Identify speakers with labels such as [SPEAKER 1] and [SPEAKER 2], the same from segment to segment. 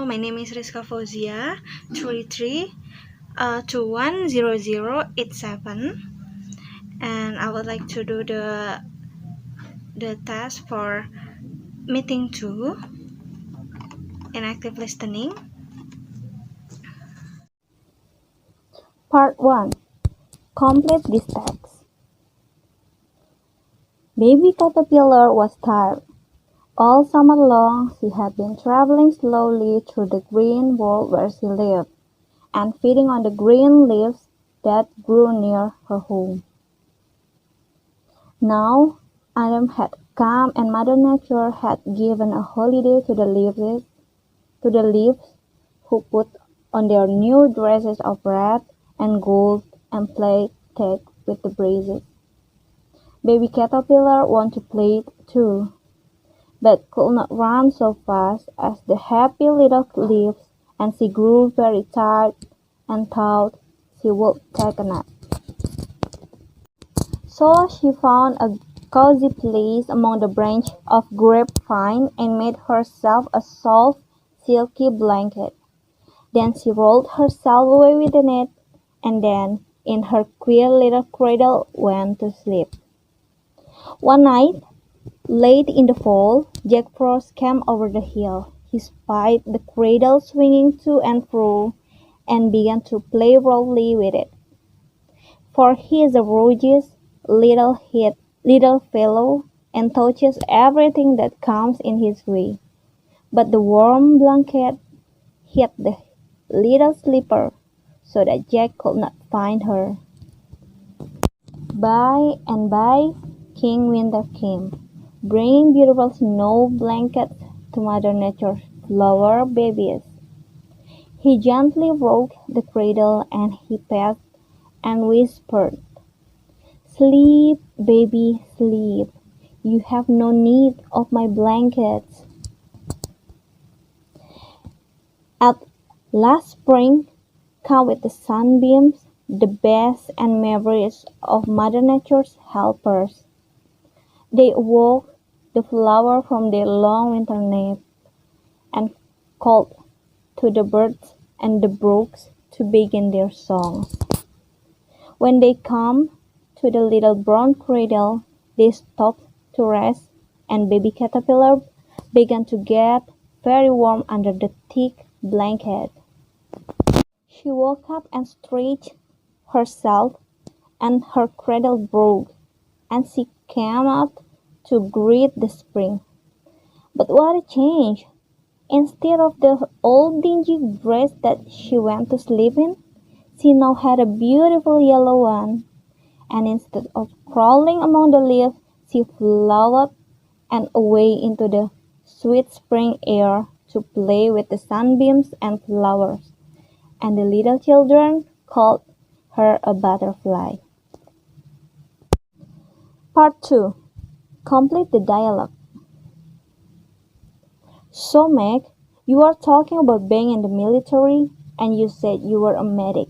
[SPEAKER 1] my name is Riska Fauziah, 33.2C.07, and I would like to do the task for meeting 2 in active listening.
[SPEAKER 2] Part 1. Complete this text. Baby Caterpillar was tired. All summer long she had been traveling slowly through the green world where she lived, and feeding on the green leaves that grew near her home. Now autumn had come and Mother Nature had given a holiday to the leaves who put on their new dresses of red and gold and played tag with the breezes. Baby Caterpillar wanted to play too, but could not run so fast as the happy little leaves, and she grew very tired and thought she would take a nap. So she found a cozy place among the branches of grapevine and made herself a soft, silky blanket. Then she rolled herself away within it, and then, in her queer little cradle, went to sleep. One night, late in the fall, Jack Frost came over the hill. He spied the cradle swinging to and fro, and began to play roughly with it. For he is a roguish little fellow, and touches everything that comes in his way. But the warm blanket hid the little sleeper, so that Jack could not find her. By and by, King Winter came, bringing beautiful snow blankets to Mother Nature's flower babies. He gently rocked the cradle and he patted and whispered, "Sleep, baby, sleep. You have no need of my blankets." At last spring came with the sunbeams, the best and merriest of Mother Nature's helpers. They awoke the flower from their long winter nap, and called to the birds and the brooks to begin their songs. When they come to the little brown cradle, they stopped to rest, and Baby Caterpillar began to get very warm under the thick blanket. She woke up and stretched herself, and her cradle broke, and she came out to greet the spring. But what a change! Instead of the old dingy dress that she went to sleep in, she now had a beautiful yellow one, and instead of crawling among the leaves, she flew up and away into the sweet spring air to play with the sunbeams and flowers, and the little children called her a butterfly. Part 2. Complete the dialogue. So Meg, you are talking about being in the military, and you said you were a medic.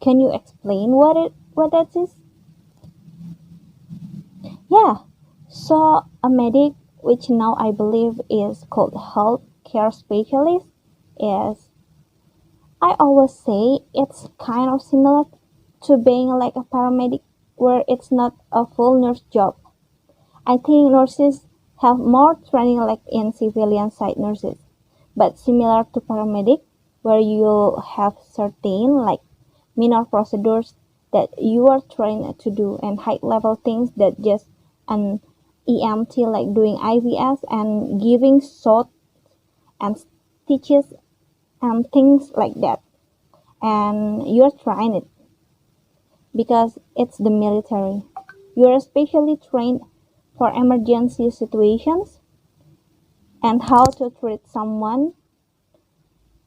[SPEAKER 2] Can you explain what that is? Yeah, so a medic, which now I believe is called health care specialist, is, I always say it's kind of similar to being like a paramedic, where it's not a full nurse job. I think nurses have more training like in civilian side nurses, but similar to paramedic, where you have certain like minor procedures that you are trained to do, and high level things that just an EMT like doing IVs and giving shots and stitches and things like that. And you're trying it because it's the military. You're especially trained for emergency situations and how to treat someone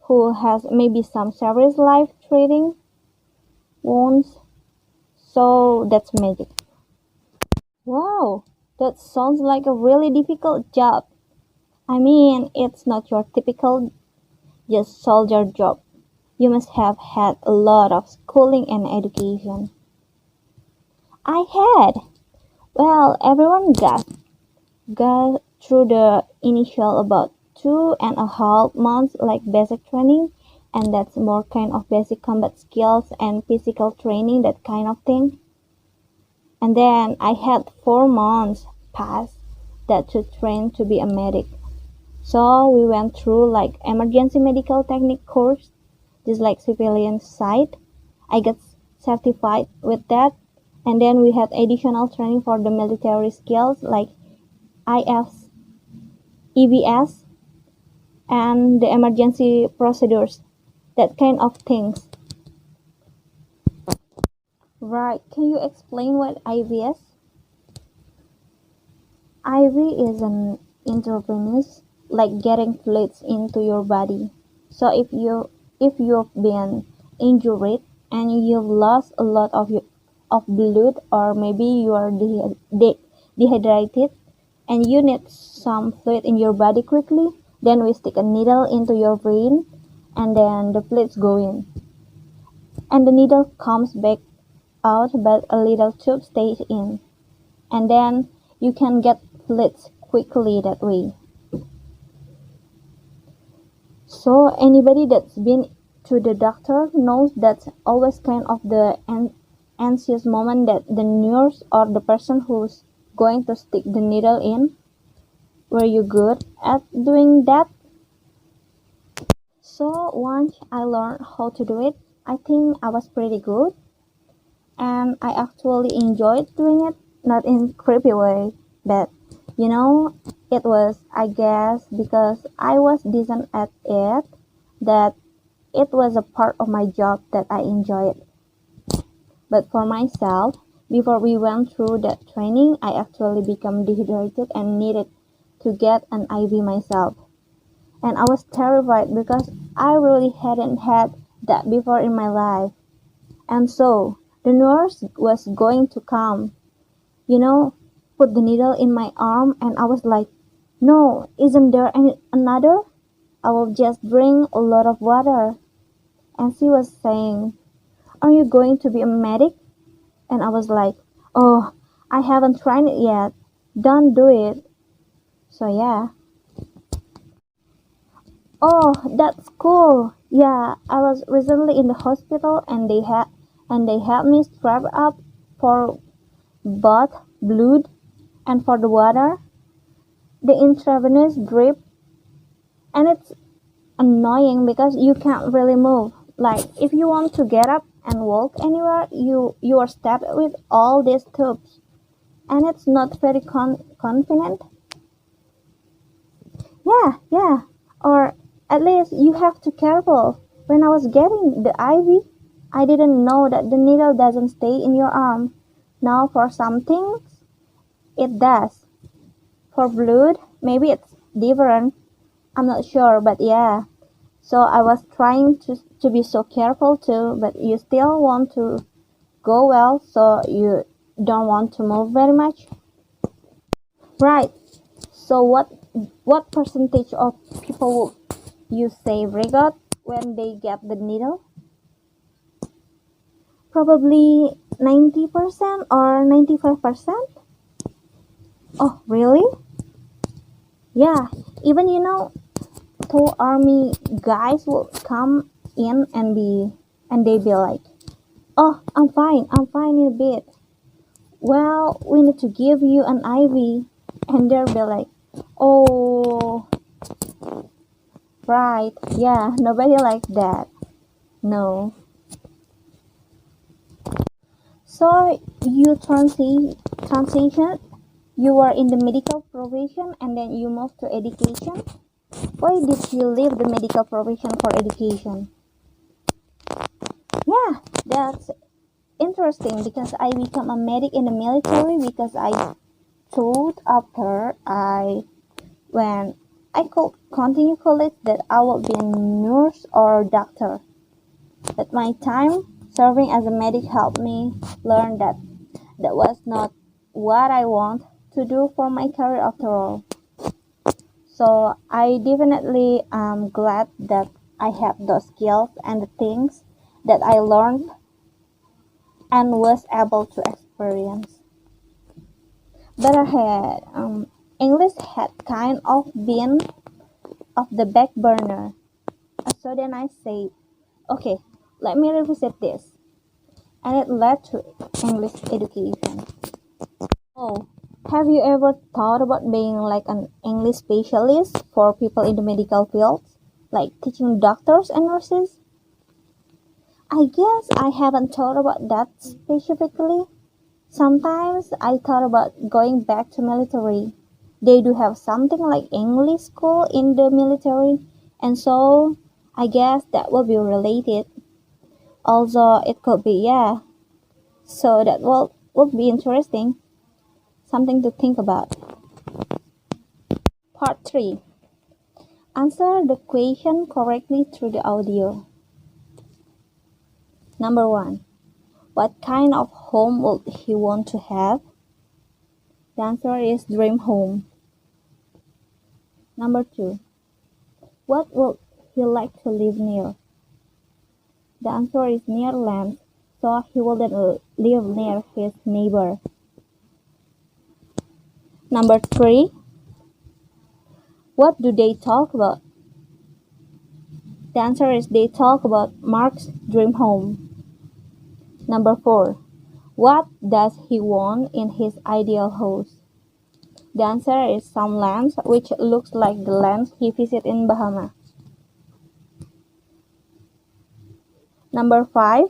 [SPEAKER 2] who has maybe some serious life-threatening wounds. So that's magic. Wow, that sounds like a really difficult job. I mean, it's not your typical just soldier job. You must have had a lot of schooling and education. I had. Well, everyone got through the initial about 2.5 months like basic training, and that's more kind of basic combat skills and physical training, that kind of thing. And then I had 4 months past that to train to be a medic. So we went through like emergency medical technique course, just like civilian side. I got certified with that. And then we had additional training for the military skills like IFs, EBS, and the emergency procedures, that kind of things. Right, can you explain what IVS? IV is an intravenous, like getting fluids into your body. So if you've been injured and you've lost a lot of blood, or maybe you are dehydrated and you need some fluid in your body quickly, then we stick a needle into your brain and then the fluids go in. And the needle comes back out but a little tube stays in. And then you can get fluids quickly that way. So anybody that's been to the doctor knows that's always kind of the anxious moment that the nurse or the person who's going to stick the needle in. Were you good at doing that? So once I learned how to do it, I think I was pretty good, and I actually enjoyed doing it, not in creepy way, but you know, it was, I guess, because I was decent at it, that it was a part of my job that I enjoyed. But for myself, before we went through that training, I actually became dehydrated and needed to get an IV myself. And I was terrified because I really hadn't had that before in my life. And so the nurse was going to come, you know, put the needle in my arm, and I was like, no, isn't there another? I will just drink a lot of water. And she was saying, are you going to be a medic? And I was like, oh, I haven't tried it yet. Don't do it. So yeah. Oh, that's cool. Yeah, I was recently in the hospital and they had me strap up for both blood and for the water, the intravenous drip, and it's annoying because you can't really move. Like if you want to get up and walk anywhere, you are stabbed with all these tubes, and it's not very convenient. Yeah. Or at least you have to careful. When I was getting the IV, I didn't know that the needle doesn't stay in your arm. Now for some things, it does. For blood, maybe it's different. I'm not sure, but yeah. So I was trying to be so careful too, but you still want to go well, so you don't want to move very much. Right. So what percentage of people you say regot when they get the needle? Probably 90% or 95%. Oh, really? Yeah. Even two army guys will come in and they be like, "Oh, I'm fine in a bit. Well, we need to give you an IV," and they'll be like, "Oh, right, yeah, nobody like that. No." So you transition. You were in the medical profession and then you moved to education. Why did you leave the medical profession for education? Yeah, that's interesting because I became a medic in the military because I thought after when I could continue college that I would be a nurse or doctor. But my time serving as a medic helped me learn that that was not what I want to do for my career after all. So I definitely am glad that I have those skills and the things that I learned and was able to experience. But I had English had kind of been off the back burner. So then I said, okay, let me revisit this. And it led to English education. Oh, have you ever thought about being like an English specialist for people in the medical fields? Like teaching doctors and nurses? I guess I haven't thought about that specifically. Sometimes I thought about going back to military. They do have something like English school in the military, and so I guess that will be related. Also, it could be, yeah. So that will be interesting. Something to think about. Part 3. Answer the question correctly through the audio. Number 1. What kind of home would he want to have? The answer is dream home. Number 2. What would he like to live near? The answer is near land, so he wouldn't live near his neighbor. Number 3. What do they talk about? The answer is they talk about Mark's dream home. Number 4. What does he want in his ideal house? The answer is some lands which looks like the lands he visited in Bahamas. Number 5.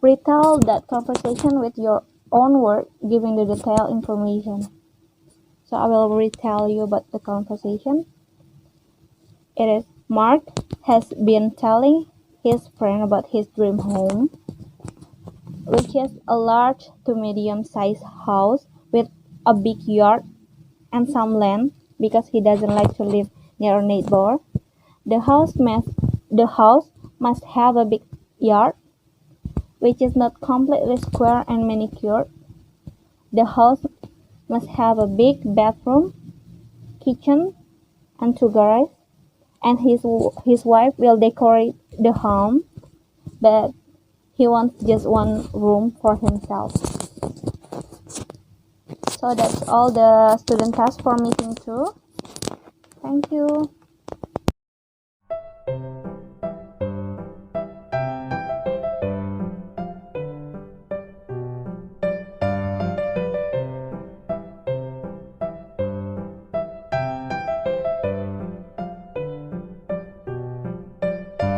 [SPEAKER 2] Retell that conversation with your own word, giving the detailed information. So I will retell you about the conversation. It is Mark has been telling his friend about his dream home, which is a large to medium-sized house with a big yard and some land because he doesn't like to live near a neighbor. The house must have a big yard, which is not completely square and manicured. The house must have a big bedroom, kitchen, and 2 garages. And his wife will decorate the home, but he wants just one room for himself. So that's all the student task for meeting 2. Thank you.